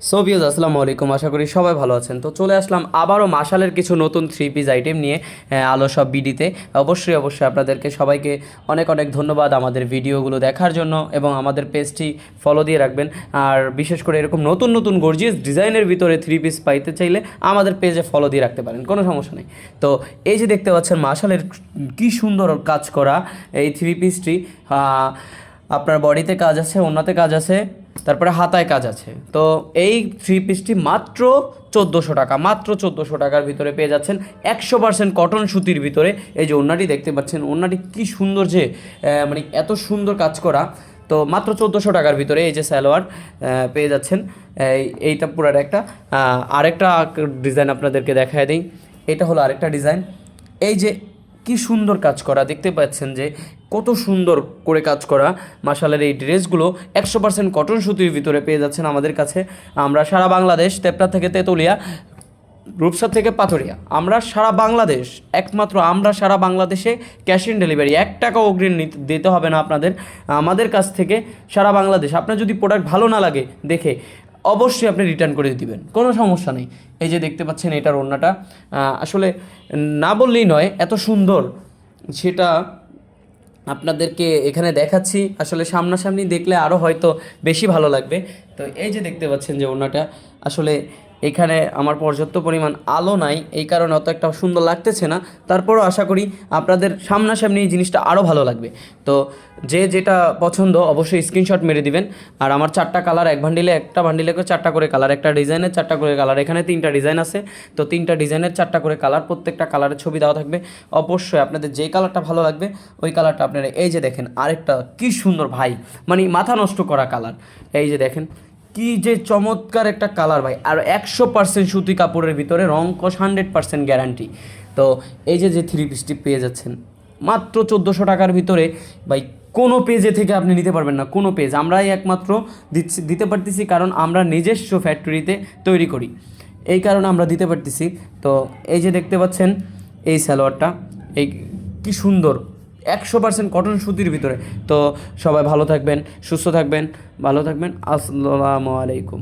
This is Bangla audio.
সোভিয়াজ আসসালামু আলাইকুম, আশা করি সবাই ভালো আছেন। তো চলে আসলাম আবারও মাশালের কিছু নতুন থ্রি পিস আইটেম নিয়ে আলো সব বিডিতে। অবশ্যই আপনাদেরকে সবাইকে অনেক অনেক ধন্যবাদ আমাদের ভিডিওগুলো দেখার জন্য, এবং আমাদের পেজটি ফলো দিয়ে রাখবেন। আর বিশেষ করে এরকম নতুন নতুন গর্জিয়াস ডিজাইনের ভিতরে থ্রি পিস পাইতে চাইলে আমাদের পেজে ফলো দিয়ে রাখতে পারেন, কোনো সমস্যা নেই। তো এই যে দেখতে পাচ্ছেন মাশালের কী সুন্দর কাজ করা এই থ্রি পিসটি, আপনার বডিতে কাজ আছে, ওড়নাতে কাজ আছে, তারপরে হাতায় কাজ আছে। তো এই থ্রি পিসটি মাত্র 1400 টাকা, মাত্র 1400 টাকার ভিতরে পেয়ে যাচ্ছেন 100% কটন সুতির ভিতরে। এই যে ওড়নাটি দেখতে পাচ্ছেন, ওড়নাটি কী সুন্দর, যে মানে এত সুন্দর কাজ করা। তো মাত্র 1400 টাকার ভিতরে এই যে সালোয়ার পেয়ে যাচ্ছেন। এইটা পুরার একটা আরেকটা ডিজাইন আপনাদেরকে দেখায় দিই। এটা হলো আরেকটা ডিজাইন। এই যে কি সুন্দর কাজ করা, দেখতে পাচ্ছেন যে কত সুন্দর করে কাজ করা মাশালের এই ড্রেসগুলো 100% কটন সুতির ভিতরে পেয়ে যাচ্ছেন আমাদের কাছে। আমরা সারা বাংলাদেশ, তেপড়া থেকে তেতুলিয়া, রূপসা থেকে পাথরিয়া, আমরা সারা বাংলাদেশ, একমাত্র আমরা সারা বাংলাদেশে ক্যাশ অন ডেলিভারি, 1 টাকা অগ্রিম দিতে হবে না আপনাদের। আমাদের কাছ থেকে সারা বাংলাদেশ, আপনার যদি প্রোডাক্ট ভালো না লাগে দেখে অবশ্যই আপনি রিটার্ন করে দিবেন, কোনো সমস্যা নেই। এই যে দেখতে পাচ্ছেন এটার ওড়নাটা আসলে না বললেই নয়, এত সুন্দর, সেটা আপনাদেরকে এখানে দেখাচ্ছি। আসলে সামনাসামনি দেখলে আরও হয়তো বেশি ভালো লাগবে। তো এই যে দেখতে পাচ্ছেন যে ওড়নাটা, আসলে এখানে আমার পর্যাপ্ত পরিমাণ আলো নাই, এই কারণে অত একটা সুন্দর লাগতেছে না। তারপরও আশা করি আপনাদের সামনাসামনি এই জিনিসটা আরও ভালো লাগবে। তো যে যেটা পছন্দ অবশ্যই স্ক্রিনশট মেরে দিবেন। আর আমার 4টা কালার, একটা বান্ডিলে করে 4টা করে কালার, একটা ডিজাইনের 4টা করে কালার, এখানে 3টা ডিজাইন আছে। তো 3টা ডিজাইনের 4টা করে কালার, প্রত্যেকটা কালারের ছবি দেওয়া থাকবে। অবশ্যই আপনাদের যে কালারটা ভালো লাগবে ওই কালারটা আপনারা, এই যে দেখেন আরেকটা কি সুন্দর ভাই, মানে মাথা নষ্ট করা কালার। এই যে দেখেন কি যে চমৎকার একটা কালার ভাই, আর 100% সুতি কাপড়ের ভিতরে, রং কস 100% গ্যারান্টি। তো এই যে থ্রি পিসটি পেয়ে যাচ্ছেন মাত্র 1400 টাকার ভিতরে ভাই। কোনো পেজে থেকে আপনি নিতে পারবেন না, কোনো পেজ, আমরাই একমাত্র দিতে পারতেছি, কারণ আমরা নিজস্ব ফ্যাক্টরিতে তৈরি করি, এই কারণে আমরা দিতে পারতেছি। তো এই যে দেখতে পাচ্ছেন এই সালোয়ারটা, এই কি সুন্দর, 100% কটন সুতির ভিতরে। তো সবাই ভালো থাকবেন, সুস্থ থাকবেন, ভালো থাকবেন। আসসালামু আলাইকুম।